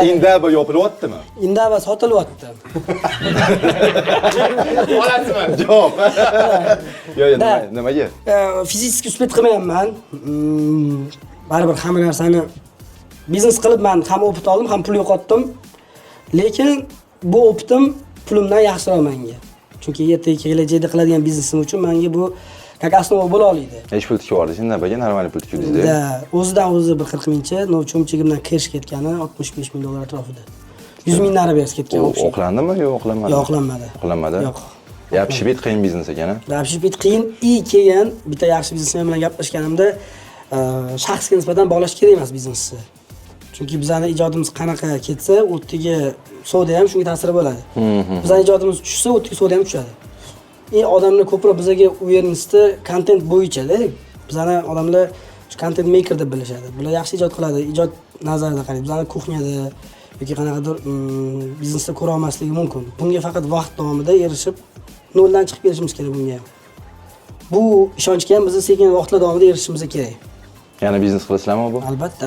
Indaba yopilyaptimi? Indaba sotilyapti. Olasizmi? Javob. Yo'q, nimaga? Fizически uspet qilmayapman. Baribir hamma narsani biznes qilib men ham opit oldim, ham pul yo'qotdim. Lekin bu opitim pulimdan yaxshiroq menga. Chunki ertaga kelajakda qiladigan biznesim uchun menga bu как основа bo'la oladi. Hech pul tikib yubordi, Indabaga normal pul tikibdingiz-da. Da, o'zidan o'zi bir 40 mingcha, cho'mchigimdan kirsh ketgani 65 ming dollar atrofida. 100 ming nari berib ketgan o'sha. Oqlandimi yo oqlanmadi? Yo'q, oqlanmadi. Oqlanmadi? Yo'q. Yapishib qiyin biznes ekan-a? Yapishib qiyin, keyin bitta yaxshi biznesmen bilan gaplashganimda shaxsga nisbatan bog'lash kerak emas biznesni. Chunki bizning ijodimiz qanaqa ketsa, o'ttiga savdo ham shunga ta'sir bo'ladi. Bizning ijodimiz tushsa, o'ttiga savdo ham tushadi. Odamlar ko'proq bizga awarenessda content bo'yicha-da. Bizning odamlar content maker deb bilishadi. Bular yaxshi ijod qiladi, ijod nazarida qaraydi. Bizning kuxnyada yoki qanaqadir biznesda ko'ra olmasligi mumkin. Bunga faqat vaqt davomida erishib, noldan chiqib kelishimiz kerak bunga. Bu ishonchga ham biz sekin vaqtlar davomida erishishimiz kerak. Yana biznes qilasizlarmi bu? Albatta.